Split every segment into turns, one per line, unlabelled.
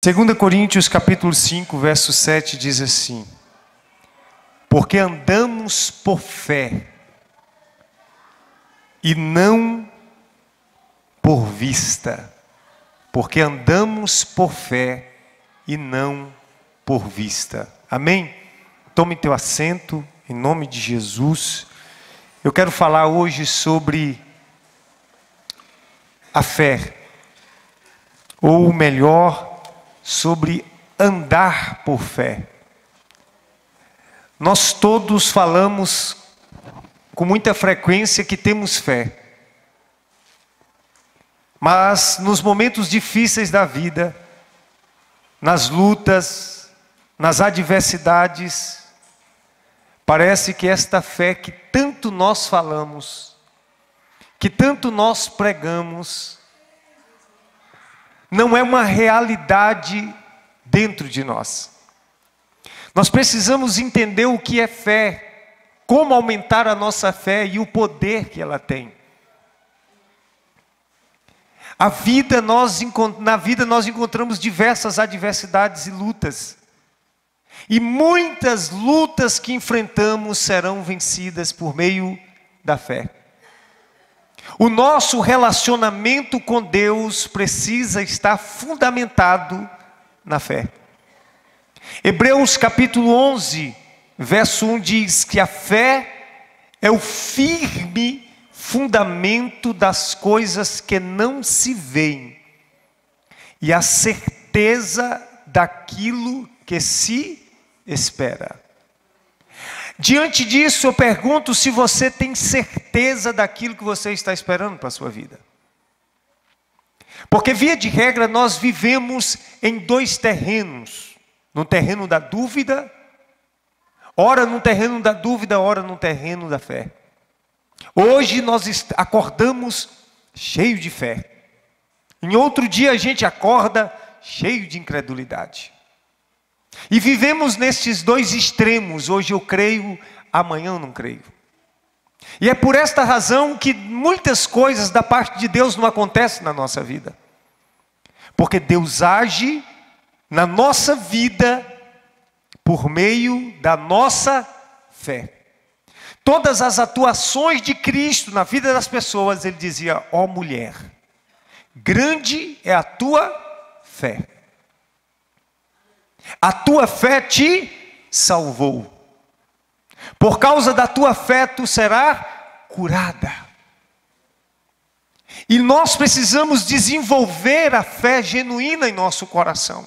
2 Coríntios capítulo 5, verso 7 diz assim: porque andamos por fé e não por vista. Porque andamos por fé e não por vista. Amém? Tome teu assento, em nome de Jesus. Eu quero falar hoje sobre a fé, ou melhor, sobre andar por fé. Nós todos falamos com muita frequência que temos fé. Mas nos momentos difíceis da vida, nas lutas, nas adversidades, parece que esta fé que tanto nós falamos, que tanto nós pregamos, não é uma realidade dentro de nós. Nós precisamos entender o que é fé, como aumentar a nossa fé e o poder que ela tem. Na vida nós encontramos diversas adversidades e lutas. E muitas lutas que enfrentamos serão vencidas por meio da fé. O nosso relacionamento com Deus precisa estar fundamentado na fé. Hebreus capítulo 11, verso 1 diz que a fé é o firme fundamento das coisas que não se veem e a certeza daquilo que se espera. Diante disso, eu pergunto se você tem certeza daquilo que você está esperando para a sua vida. Porque via de regra nós vivemos em dois terrenos. No terreno da dúvida, ora no terreno da dúvida, ora no terreno da fé. Hoje nós acordamos cheio de fé. Em outro dia a gente acorda cheio de incredulidade. E vivemos nesses dois extremos. Hoje eu creio, amanhã eu não creio. E é por esta razão que muitas coisas da parte de Deus não acontecem na nossa vida. Porque Deus age na nossa vida por meio da nossa fé. Todas as atuações de Cristo na vida das pessoas, ele dizia: ó mulher, grande é a tua fé. A tua fé te salvou. Por causa da tua fé tu serás curada. E nós precisamos desenvolver a fé genuína em nosso coração.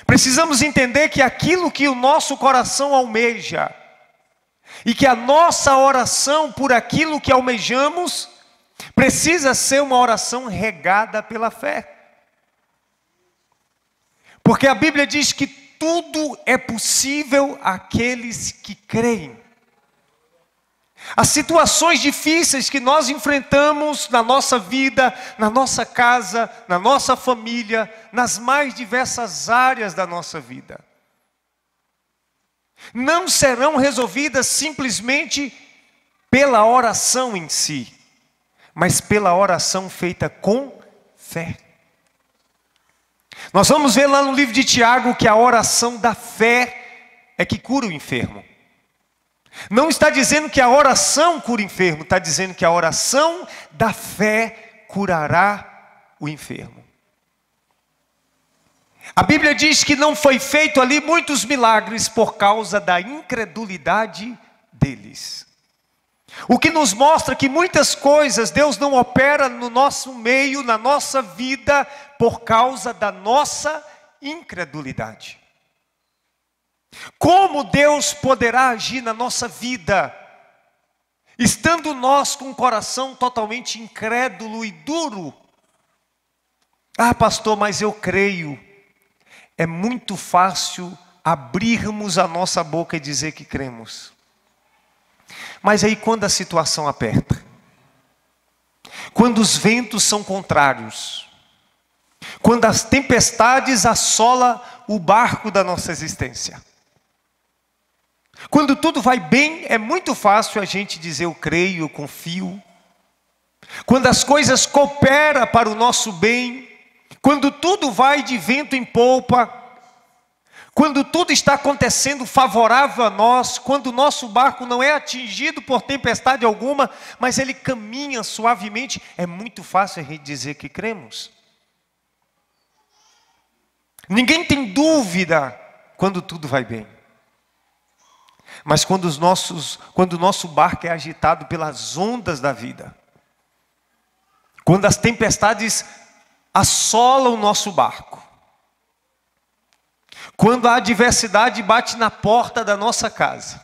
Precisamos entender que aquilo que o nosso coração almeja, e que a nossa oração por aquilo que almejamos, precisa ser uma oração regada pela fé. Porque a Bíblia diz que tudo é possível àqueles que creem. As situações difíceis que nós enfrentamos na nossa vida, na nossa casa, na nossa família, nas mais diversas áreas da nossa vida, não serão resolvidas simplesmente pela oração em si, mas pela oração feita com fé. Nós vamos ver lá no livro de Tiago que a oração da fé é que cura o enfermo. Não está dizendo que a oração cura o enfermo, está dizendo que a oração da fé curará o enfermo. A Bíblia diz que não foi feito ali muitos milagres por causa da incredulidade deles. O que nos mostra que muitas coisas Deus não opera no nosso meio, na nossa vida, por causa da nossa incredulidade. Como Deus poderá agir na nossa vida, estando nós com um coração totalmente incrédulo e duro? Ah, pastor, mas eu creio. É muito fácil abrirmos a nossa boca e dizer que cremos. Mas aí quando a situação aperta, quando os ventos são contrários, quando as tempestades assolam o barco da nossa existência, quando tudo vai bem, é muito fácil a gente dizer eu creio, eu confio. Quando as coisas cooperam para o nosso bem, quando tudo vai de vento em polpa, quando tudo está acontecendo favorável a nós, quando o nosso barco não é atingido por tempestade alguma, mas ele caminha suavemente, é muito fácil a gente dizer que cremos. Ninguém tem dúvida quando tudo vai bem. Mas quando o nosso barco é agitado pelas ondas da vida, quando as tempestades assolam o nosso barco, quando a adversidade bate na porta da nossa casa,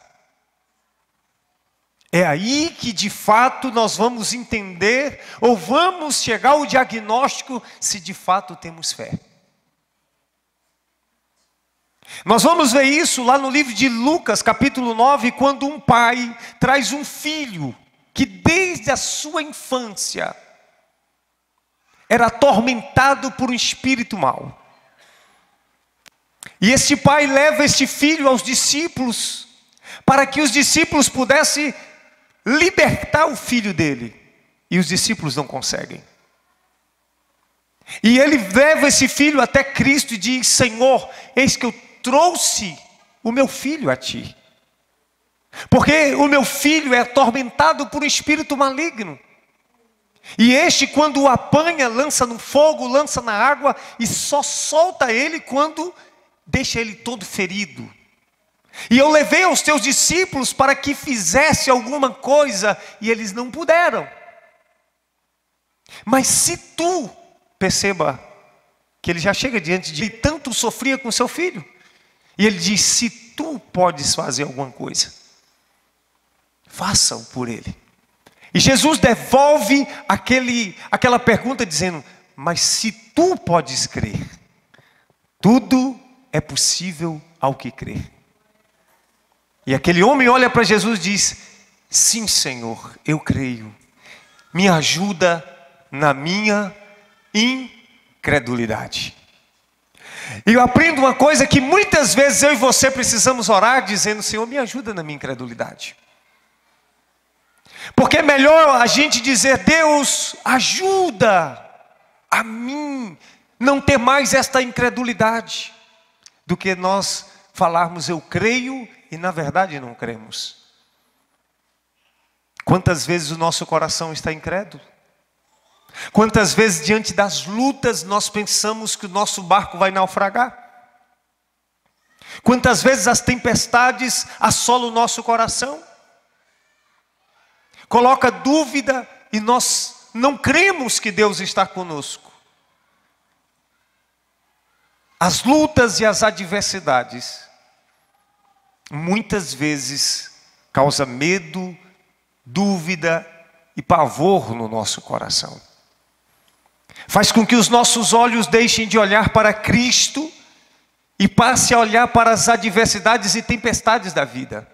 é aí que de fato nós vamos entender, ou vamos chegar ao diagnóstico, se de fato temos fé. Nós vamos ver isso lá no livro de Lucas, capítulo 9, quando um pai traz um filho, que desde a sua infância, era atormentado por um espírito mau. E esse pai leva este filho aos discípulos, para que os discípulos pudessem libertar o filho dele. E os discípulos não conseguem. E ele leva esse filho até Cristo e diz: Senhor, eis que eu trouxe o meu filho a ti. Porque o meu filho é atormentado por um espírito maligno. E este, quando o apanha, lança no fogo, lança na água, e só solta ele quando deixa ele todo ferido. E eu levei aos teus discípulos para que fizesse alguma coisa, e eles não puderam. Mas se tu, perceba que ele já chega diante de ele, tanto sofria com seu filho, e ele diz: se tu podes fazer alguma coisa, faça-o por ele. E Jesus devolve aquela pergunta dizendo: mas se tu podes crer, tudo é possível ao que crer. E aquele homem olha para Jesus e diz: sim, Senhor, eu creio. Me ajuda na minha incredulidade. E eu aprendo uma coisa que muitas vezes eu e você precisamos orar dizendo: Senhor, me ajuda na minha incredulidade. Porque é melhor a gente dizer: Deus, ajuda a mim não ter mais esta incredulidade, do que nós falarmos eu creio e na verdade não cremos. Quantas vezes o nosso coração está incrédulo? Quantas vezes diante das lutas nós pensamos que o nosso barco vai naufragar? Quantas vezes as tempestades assolam o nosso coração? Coloca dúvida e nós não cremos que Deus está conosco. As lutas e as adversidades muitas vezes causam medo, dúvida e pavor no nosso coração. Faz com que os nossos olhos deixem de olhar para Cristo e passe a olhar para as adversidades e tempestades da vida.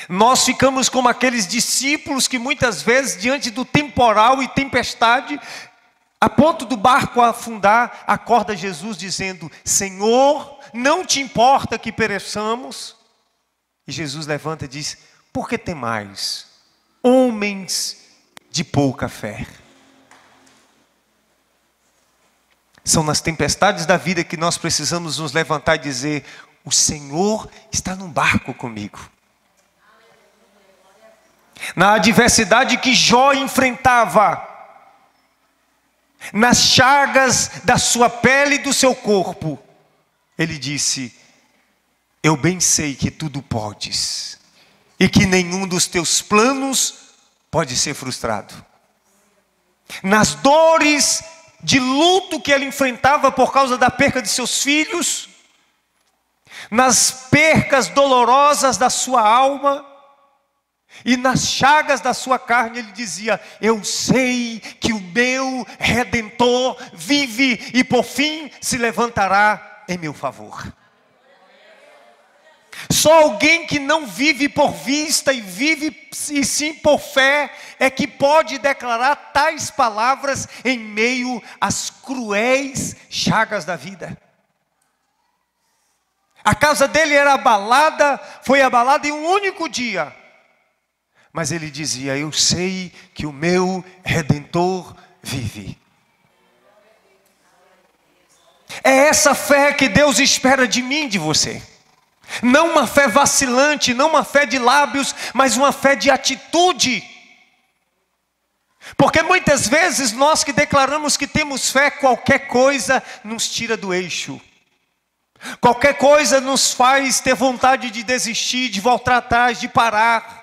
Nós ficamos como aqueles discípulos que muitas vezes, diante do temporal e tempestade, a ponto do barco afundar, acorda Jesus dizendo: Senhor, não te importa que pereçamos? E Jesus levanta e diz: por que temais, homens de pouca fé? São nas tempestades da vida que nós precisamos nos levantar e dizer: o Senhor está no barco comigo. Na adversidade que Jó enfrentava, nas chagas da sua pele e do seu corpo, ele disse: eu bem sei que tudo podes, e que nenhum dos teus planos pode ser frustrado. Nas dores de luto que ele enfrentava por causa da perca de seus filhos, nas percas dolorosas da sua alma, e nas chagas da sua carne, ele dizia: eu sei que o meu Redentor vive e por fim se levantará em meu favor. Só alguém que não vive por vista e vive e sim por fé é que pode declarar tais palavras em meio às cruéis chagas da vida. A casa dele era abalada, foi abalada em um único dia. Mas ele dizia: eu sei que o meu Redentor vive. É essa fé que Deus espera de mim e de você. Não uma fé vacilante, não uma fé de lábios, mas uma fé de atitude. Porque muitas vezes nós que declaramos que temos fé, qualquer coisa nos tira do eixo. Qualquer coisa nos faz ter vontade de desistir, de voltar atrás, de parar,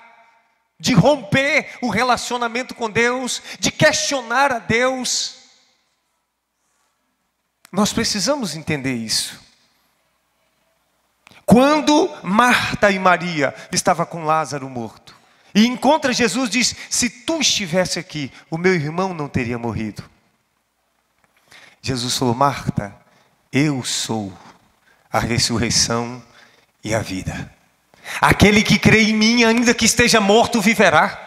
de romper o relacionamento com Deus, de questionar a Deus. Nós precisamos entender isso. Quando Marta e Maria estavam com Lázaro morto, e encontra Jesus, diz: se tu estivesse aqui, o meu irmão não teria morrido. Jesus falou: Marta, eu sou a ressurreição e a vida. Aquele que crê em mim, ainda que esteja morto, viverá.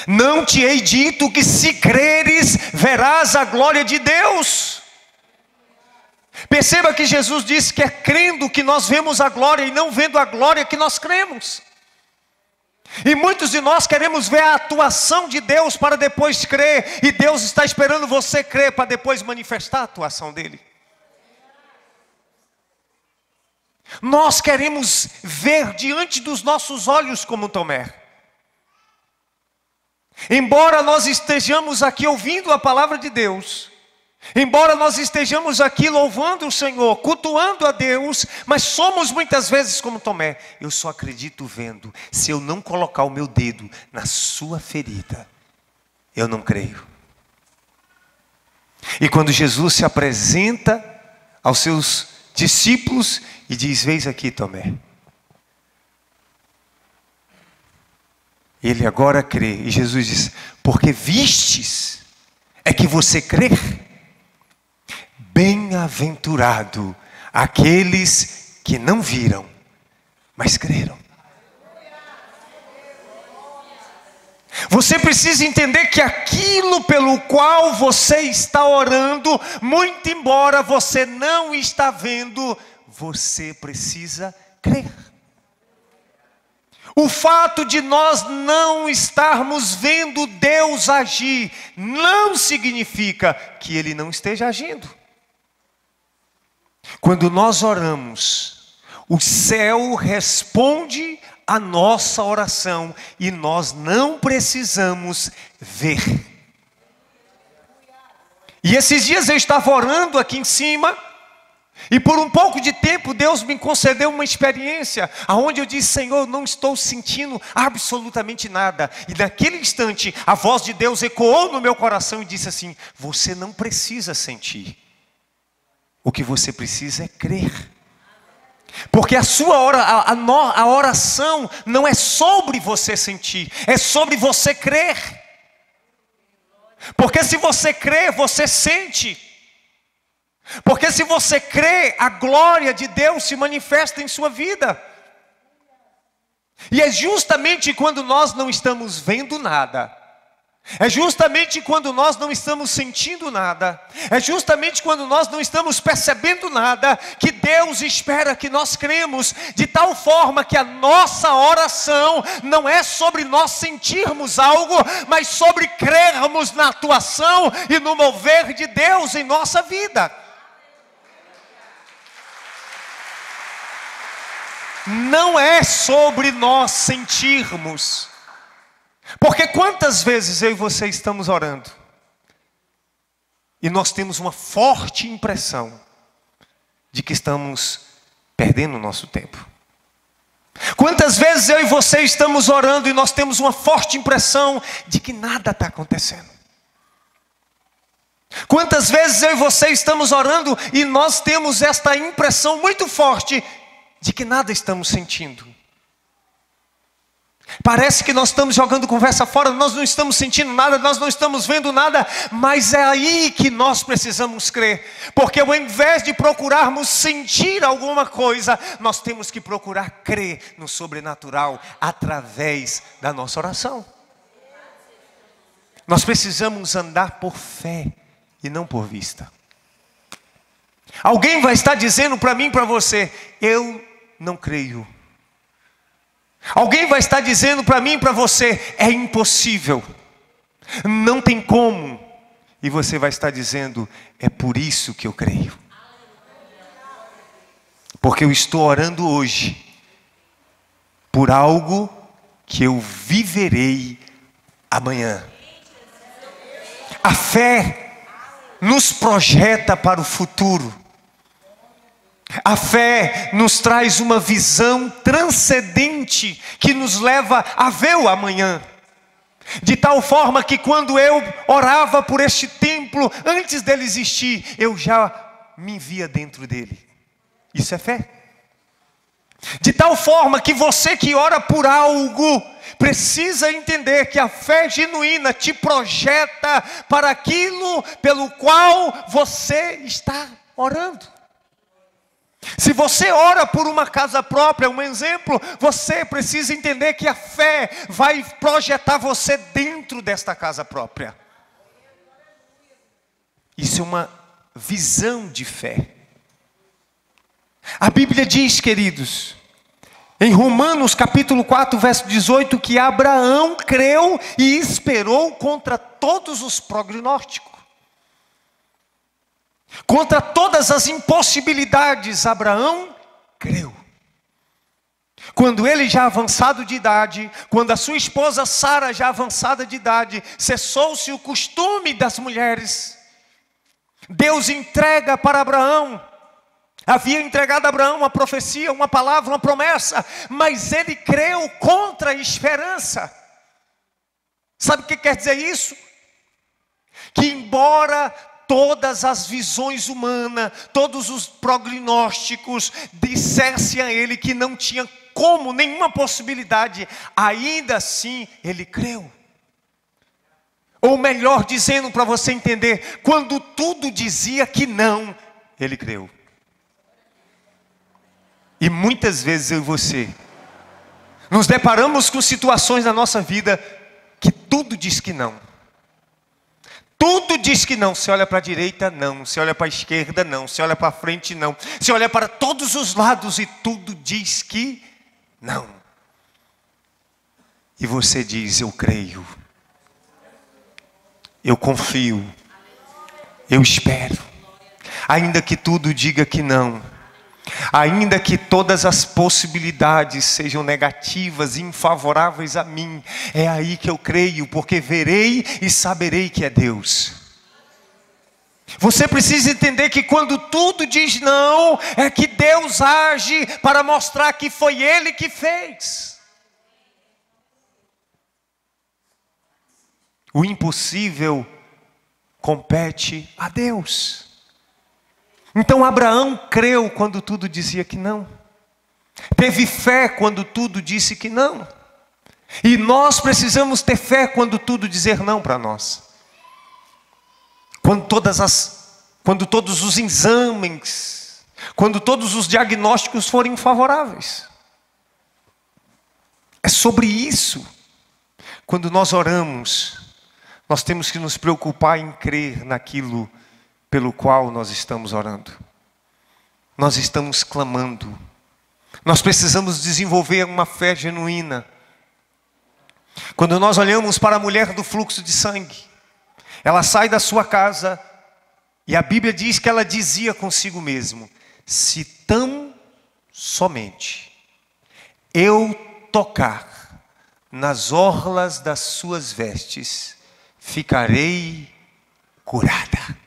Não te hei dito que se creres, verás a glória de Deus? Perceba que Jesus disse que é crendo que nós vemos a glória e não vendo a glória que nós cremos. E muitos de nós queremos ver a atuação de Deus para depois crer. E Deus está esperando você crer para depois manifestar a atuação dele. Nós queremos ver diante dos nossos olhos como Tomé. Embora nós estejamos aqui ouvindo a palavra de Deus, embora nós estejamos aqui louvando o Senhor, cultuando a Deus, mas somos muitas vezes como Tomé. Eu só acredito vendo. Se eu não colocar o meu dedo na sua ferida, eu não creio. E quando Jesus se apresenta aos seus discípulos e diz: eis aqui, Tomé. Ele agora crê. E Jesus diz: porque vistes, é que você crê. Bem-aventurado aqueles que não viram, mas creram. Você precisa entender que aquilo pelo qual você está orando, muito embora você não está vendo, você precisa crer. O fato de nós não estarmos vendo Deus agir, não significa que Ele não esteja agindo. Quando nós oramos, o céu responde a nossa oração e nós não precisamos ver. E esses dias eu estava orando aqui em cima, e por um pouco de tempo Deus me concedeu uma experiência, onde eu disse: Senhor, eu não estou sentindo absolutamente nada. E naquele instante a voz de Deus ecoou no meu coração e disse assim: você não precisa sentir. O que você precisa é crer. Porque a oração não é sobre você sentir, é sobre você crer. Porque se você crê, você sente. Porque se você crê, a glória de Deus se manifesta em sua vida. E é justamente quando nós não estamos vendo nada, é justamente quando nós não estamos sentindo nada, é justamente quando nós não estamos percebendo nada, que Deus espera que nós cremos, de tal forma que a nossa oração não é sobre nós sentirmos algo, mas sobre crermos na atuação e no mover de Deus em nossa vida. Não é sobre nós sentirmos. Porque quantas vezes eu e você estamos orando e nós temos uma forte impressão de que estamos perdendo o nosso tempo. Quantas vezes eu e você estamos orando e nós temos uma forte impressão de que nada está acontecendo. Quantas vezes eu e você estamos orando e nós temos esta impressão muito forte de que nada estamos sentindo. Parece que nós estamos jogando conversa fora, nós não estamos sentindo nada, nós não estamos vendo nada, mas é aí que nós precisamos crer. Porque ao invés de procurarmos sentir alguma coisa, nós temos que procurar crer no sobrenatural através da nossa oração. Nós precisamos andar por fé e não por vista. Alguém vai estar dizendo para mim e para você: eu não creio. Alguém vai estar dizendo para mim e para você: é impossível, não tem como. E você vai estar dizendo: é por isso que eu creio. Porque eu estou orando hoje por algo que eu viverei amanhã. A fé nos projeta para o futuro. A fé nos traz uma visão transcendente que nos leva a ver o amanhã. De tal forma que quando eu orava por este templo, antes dele existir, eu já me via dentro dele. Isso é fé. De tal forma que você que ora por algo, precisa entender que a fé genuína te projeta para aquilo pelo qual você está orando. Se você ora por uma casa própria, um exemplo, você precisa entender que a fé vai projetar você dentro desta casa própria. Isso é uma visão de fé. A Bíblia diz, queridos, em Romanos capítulo 4, verso 18, que Abraão creu e esperou contra todos os prognósticos. Contra todas as impossibilidades, Abraão creu. Quando ele já avançado de idade, quando a sua esposa Sara já avançada de idade, cessou-se o costume das mulheres, Deus entrega para Abraão. Havia entregado a Abraão uma profecia, uma palavra, uma promessa, mas ele creu contra a esperança. Sabe o que quer dizer isso? Que embora todas as visões humanas, todos os prognósticos dissessem a ele que não tinha como, nenhuma possibilidade, ainda assim ele creu. Ou melhor dizendo, para você entender, quando tudo dizia que não, ele creu. E muitas vezes eu e você nos deparamos com situações na nossa vida que tudo diz que não. Tudo diz que não. Você olha para a direita, não. Você olha para a esquerda, não. Você olha para frente, não. Você olha para todos os lados e tudo diz que não. E você diz: eu creio. Eu confio. Eu espero. Ainda que tudo diga que não. Ainda que todas as possibilidades sejam negativas e infavoráveis a mim, é aí que eu creio, porque verei e saberei que é Deus. Você precisa entender que quando tudo diz não, é que Deus age para mostrar que foi Ele que fez. O impossível compete a Deus. Então Abraão creu quando tudo dizia que não. Teve fé quando tudo disse que não. E nós precisamos ter fé quando tudo dizer não para nós. Quando todos os exames, quando todos os diagnósticos forem favoráveis. É sobre isso. Quando nós oramos, nós temos que nos preocupar em crer naquilo pelo qual nós estamos orando. Nós estamos clamando. Nós precisamos desenvolver uma fé genuína. Quando nós olhamos para a mulher do fluxo de sangue, ela sai da sua casa e a Bíblia diz que ela dizia consigo mesmo: se tão somente eu tocar nas orlas das suas vestes, ficarei curada.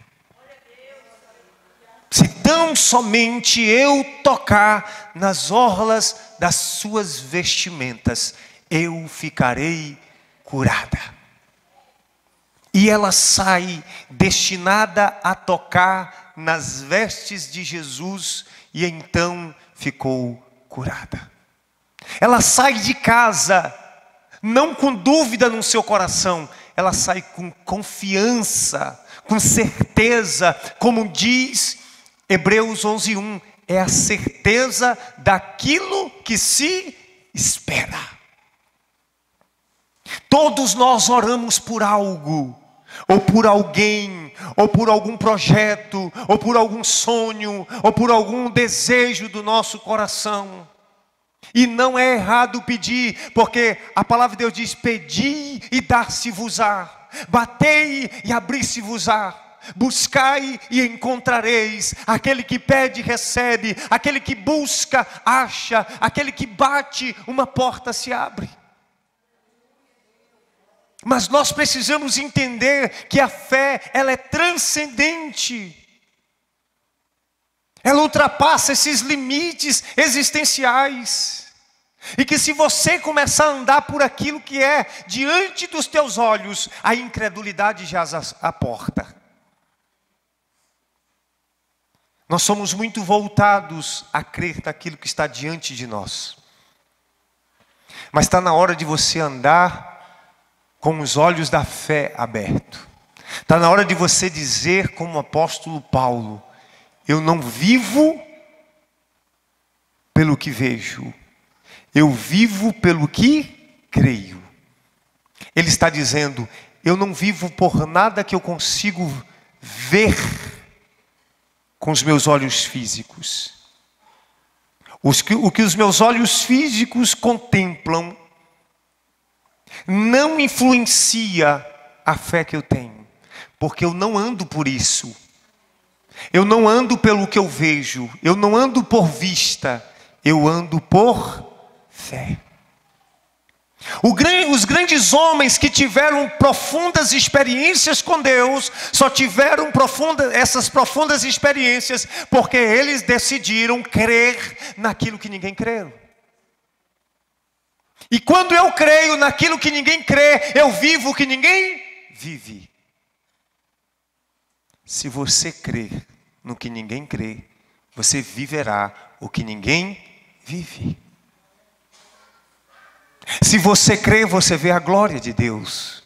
Se tão somente eu tocar nas orlas das suas vestimentas, eu ficarei curada. E ela sai destinada a tocar nas vestes de Jesus e então ficou curada. Ela sai de casa, não com dúvida no seu coração, ela sai com confiança, com certeza, como diz Hebreus 11:1, é a certeza daquilo que se espera. Todos nós oramos por algo, ou por alguém, ou por algum projeto, ou por algum sonho, ou por algum desejo do nosso coração. E não é errado pedir, porque a palavra de Deus diz: pedi e dar-se-vos-á. batei e abri-se-vos-á, buscai e encontrareis. Aquele que pede, recebe. Aquele que busca, acha. Aquele que bate, uma porta se abre. Mas nós precisamos entender que a fé, ela é transcendente. Ela ultrapassa esses limites existenciais. E que se você começar a andar por aquilo que é diante dos teus olhos, a incredulidade jaz à porta. Nós somos muito voltados a crer naquilo que está diante de nós. Mas está na hora de você andar com os olhos da fé abertos. Está na hora de você dizer, como o apóstolo Paulo: eu não vivo pelo que vejo, eu vivo pelo que creio. Ele está dizendo: eu não vivo por nada que eu consigo ver com os meus olhos físicos. O que os meus olhos físicos contemplam não influencia a fé que eu tenho, porque eu não ando por isso. Eu não ando pelo que eu vejo, eu não ando por vista, eu ando por fé. Os grandes homens que tiveram profundas experiências com Deus, só tiveram essas profundas experiências porque eles decidiram crer naquilo que ninguém creu. E quando eu creio naquilo que ninguém crê, eu vivo o que ninguém vive. Se você crer no que ninguém crê, você viverá o que ninguém vive. Se você crê, você vê a glória de Deus.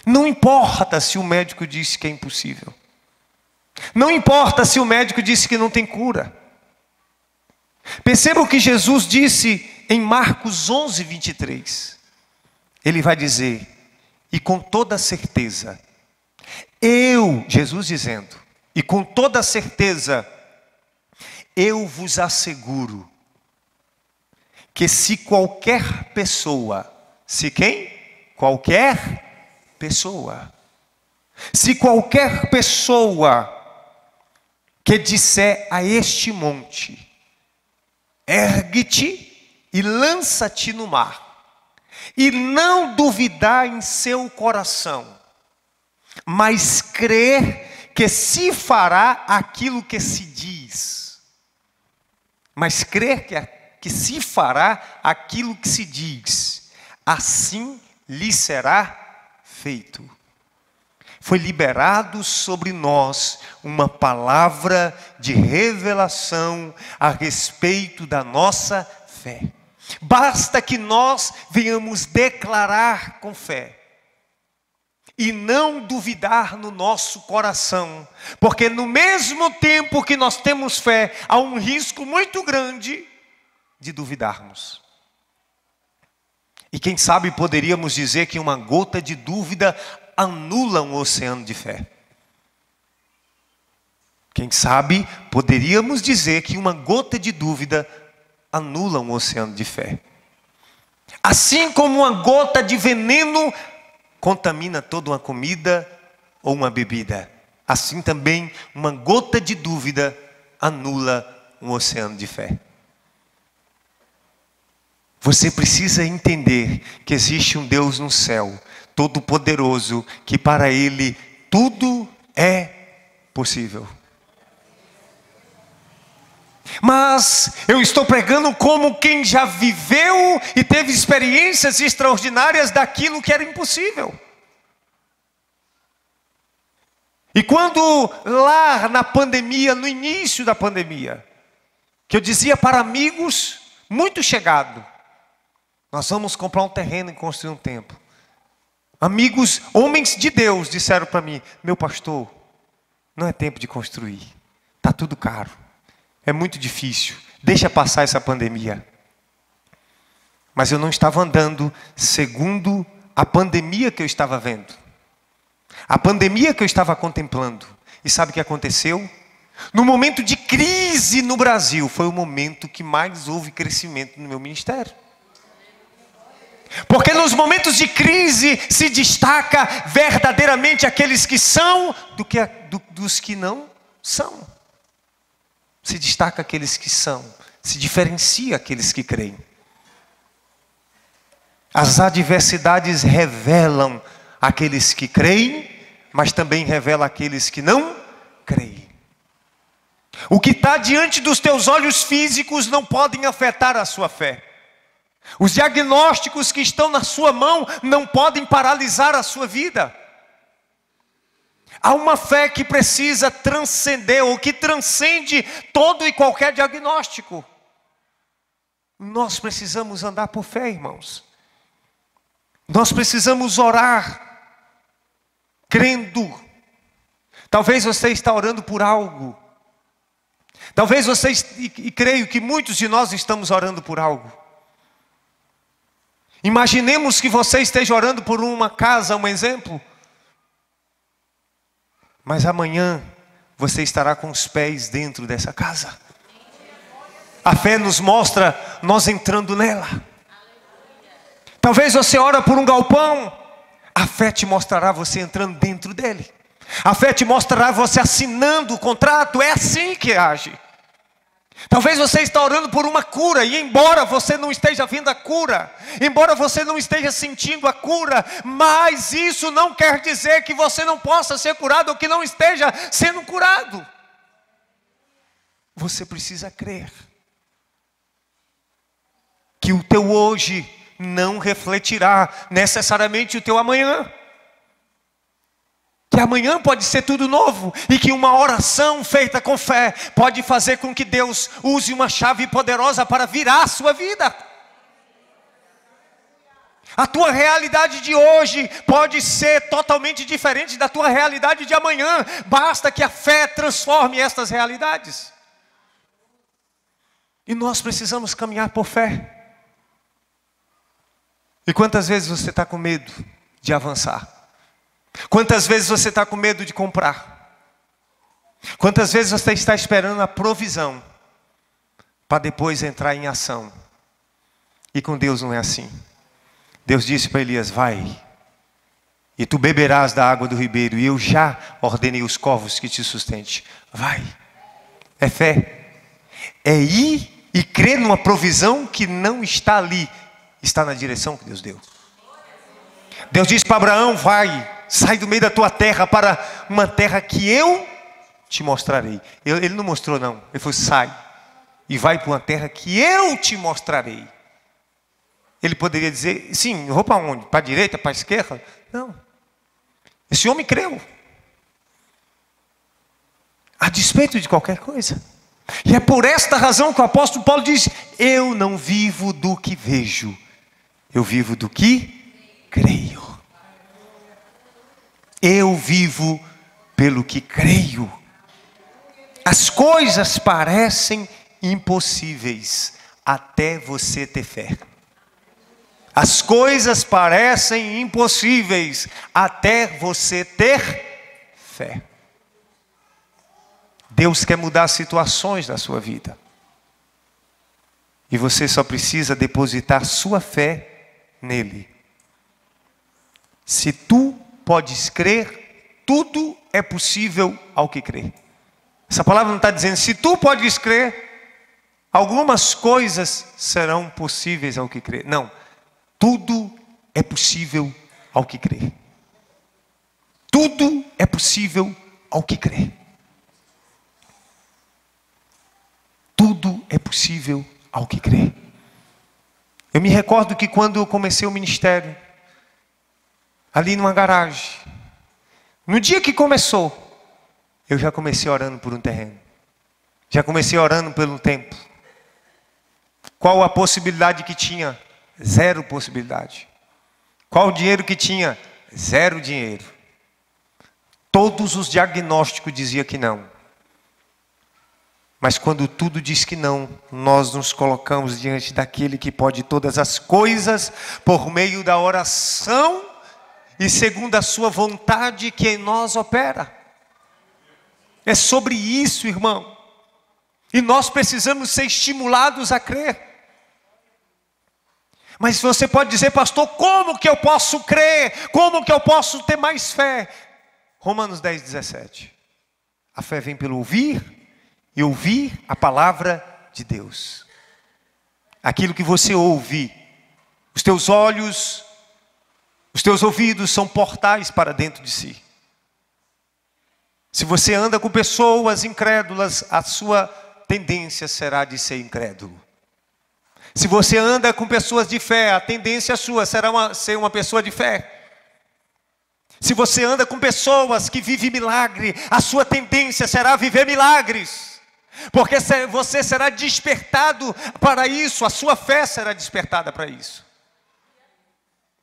Não importa se o médico disse que é impossível. Não importa se o médico disse que não tem cura. Perceba o que Jesus disse em Marcos 11, 23. Ele vai dizer: e com toda certeza, Jesus dizendo, e com toda certeza, eu vos asseguro, que se qualquer pessoa, se quem? Qualquer pessoa. Se qualquer pessoa que disser a este monte: ergue-te e lança-te no mar, e não duvidar em seu coração, mas crer que se fará aquilo que se diz. Mas crer que se fará aquilo que se diz, assim lhe será feito. Foi liberado sobre nós uma palavra de revelação a respeito da nossa fé. Basta que nós venhamos declarar com fé e não duvidar no nosso coração, porque no mesmo tempo que nós temos fé, há um risco muito grande de duvidarmos. E quem sabe poderíamos dizer que uma gota de dúvida anula um oceano de fé. Quem sabe poderíamos dizer que uma gota de dúvida anula um oceano de fé. Assim como uma gota de veneno contamina toda uma comida ou uma bebida, assim também uma gota de dúvida anula um oceano de fé. Você precisa entender que existe um Deus no céu, todo-poderoso, que para Ele tudo é possível. Mas eu estou pregando como quem já viveu e teve experiências extraordinárias daquilo que era impossível. E quando lá na pandemia, no início da pandemia, que eu dizia para amigos muito chegados: nós vamos comprar um terreno e construir um templo. Amigos, homens de Deus, disseram para mim: meu pastor, não é tempo de construir, está tudo caro, é muito difícil, deixa passar essa pandemia. Mas eu não estava andando segundo a pandemia que eu estava vendo, a pandemia que eu estava contemplando. E sabe o que aconteceu? No momento de crise no Brasil, foi o momento que mais houve crescimento no meu ministério. Porque nos momentos de crise se destaca verdadeiramente aqueles que são dos que não são. Se destaca aqueles que são, se diferencia aqueles que creem. As adversidades revelam aqueles que creem, mas também revelam aqueles que não creem. O que está diante dos teus olhos físicos não podem afetar a sua fé. Os diagnósticos que estão na sua mão não podem paralisar a sua vida. Há uma fé que precisa transcender, ou que transcende todo e qualquer diagnóstico. Nós precisamos andar por fé, irmãos. Nós precisamos orar, crendo. Talvez você está orando por algo. Talvez você, e creio que muitos de nós estamos orando por algo. Imaginemos que você esteja orando por uma casa, um exemplo. Mas amanhã você estará com os pés dentro dessa casa. A fé nos mostra nós entrando nela. Talvez você ora por um galpão. A fé te mostrará você entrando dentro dele. A fé te mostrará você assinando o contrato. É assim que age. Talvez você está orando por uma cura, e embora você não esteja vendo a cura, embora você não esteja sentindo a cura, mas isso não quer dizer que você não possa ser curado, ou que não esteja sendo curado. Você precisa crer que o teu hoje não refletirá necessariamente o teu amanhã. Que amanhã pode ser tudo novo, e que uma oração feita com fé pode fazer com que Deus use uma chave poderosa para virar a sua vida. A tua realidade de hoje pode ser totalmente diferente da tua realidade de amanhã. Basta que a fé transforme estas realidades. E nós precisamos caminhar por fé. E quantas vezes você está com medo de avançar? Quantas vezes você está com medo de comprar? Quantas vezes você está esperando a provisão para depois entrar em ação? E com Deus não é assim. Deus disse para Elias: vai, e tu beberás da água do ribeiro, e eu já ordenei os corvos que te sustente. Vai. É fé. É ir e crer numa provisão que não está ali, está na direção que Deus deu. Deus disse para Abraão: vai, sai do meio da tua terra para uma terra que eu te mostrarei. Ele não mostrou não, ele falou: sai e vai para uma terra que eu te mostrarei. Ele poderia dizer: sim, eu vou para onde? Para a direita, para a esquerda? Não. Esse homem creu, a despeito de qualquer coisa. E é por esta razão que o apóstolo Paulo diz: eu não vivo do que vejo, eu vivo do que creio. Eu vivo pelo que creio. As coisas parecem impossíveis até você ter fé. As coisas parecem impossíveis até você ter fé. Deus quer mudar situações da sua vida. E você só precisa depositar sua fé nele. Se tu podes crer, tudo é possível ao que crê. Essa palavra não está dizendo: se tu podes crer, algumas coisas serão possíveis ao que crê. Não, tudo é possível ao que crê. Tudo é possível ao que crê. Tudo é possível ao que crê. Eu me recordo que quando eu comecei o ministério, ali numa garagem, no dia que começou, eu já comecei orando por um terreno. Já comecei orando pelo templo. Qual a possibilidade que tinha? Zero possibilidade. Qual o dinheiro que tinha? Zero dinheiro. Todos os diagnósticos diziam que não. Mas quando tudo diz que não, nós nos colocamos diante daquele que pode todas as coisas, por meio da oração e segundo a sua vontade que em nós opera. É sobre isso, irmão. E nós precisamos ser estimulados a crer. Mas você pode dizer, pastor, como que eu posso crer? Como que eu posso ter mais fé? Romanos 10:17. A fé vem pelo ouvir, e ouvir a palavra de Deus. Aquilo que você ouve, os teus olhos, os teus ouvidos são portais para dentro de si. Se você anda com pessoas incrédulas, a sua tendência será de ser incrédulo. Se você anda com pessoas de fé, a tendência sua será ser uma pessoa de fé. Se você anda com pessoas que vivem milagre, a sua tendência será viver milagres. Porque você será despertado para isso, a sua fé será despertada para isso.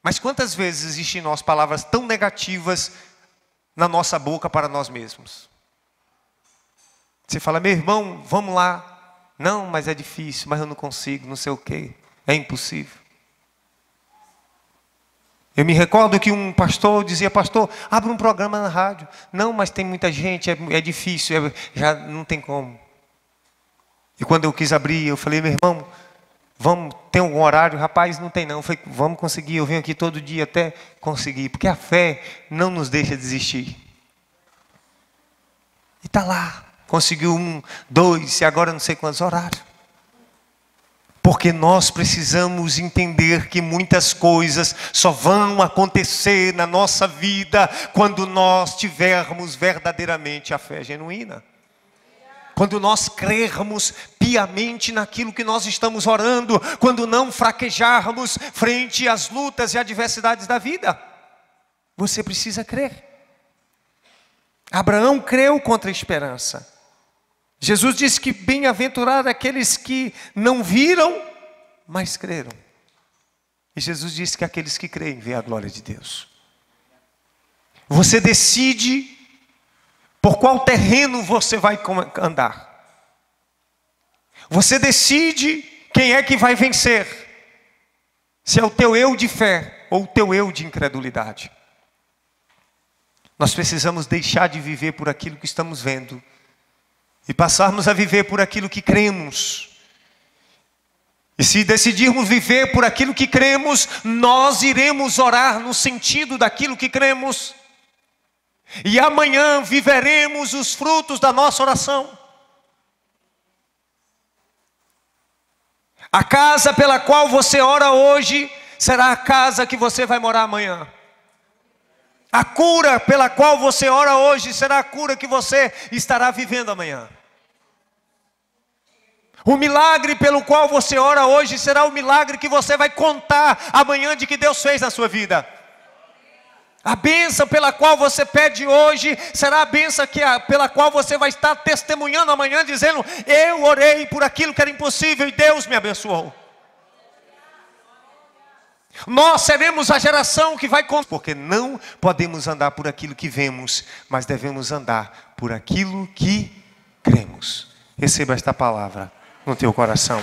Mas quantas vezes existem em nós palavras tão negativas na nossa boca para nós mesmos? Você fala, meu irmão, vamos lá. Não, mas é difícil, mas eu não consigo, não sei o quê. É impossível. Eu me recordo que um pastor dizia, pastor, abre um programa na rádio. Não, mas tem muita gente, é difícil, já não tem como. E quando eu quis abrir, eu falei, meu irmão, vamos ter algum horário? Rapaz, não tem não. Eu falei, vamos conseguir, eu venho aqui todo dia até conseguir. Porque a fé não nos deixa desistir. E está lá. Conseguiu 1, 2 e agora não sei quantos horários. Porque nós precisamos entender que muitas coisas só vão acontecer na nossa vida quando nós tivermos verdadeiramente a fé genuína. Quando nós crermos piamente naquilo que nós estamos orando, quando não fraquejarmos frente às lutas e adversidades da vida. Você precisa crer. Abraão creu contra a esperança. Jesus disse que bem-aventurados aqueles que não viram, mas creram. E Jesus disse que aqueles que creem veem a glória de Deus. Você decide por qual terreno você vai andar. Você decide quem é que vai vencer. Se é o teu eu de fé ou o teu eu de incredulidade. Nós precisamos deixar de viver por aquilo que estamos vendo e passarmos a viver por aquilo que cremos. E se decidirmos viver por aquilo que cremos, nós iremos orar no sentido daquilo que cremos. E amanhã viveremos os frutos da nossa oração. A casa pela qual você ora hoje será a casa que você vai morar amanhã. A cura pela qual você ora hoje será a cura que você estará vivendo amanhã. O milagre pelo qual você ora hoje será o milagre que você vai contar amanhã de que Deus fez na sua vida. A bênção pela qual você pede hoje será a bênção pela qual você vai estar testemunhando amanhã, dizendo, eu orei por aquilo que era impossível e Deus me abençoou. Nós seremos a geração que vai... Porque não podemos andar por aquilo que vemos, mas devemos andar por aquilo que cremos. Receba esta palavra no teu coração.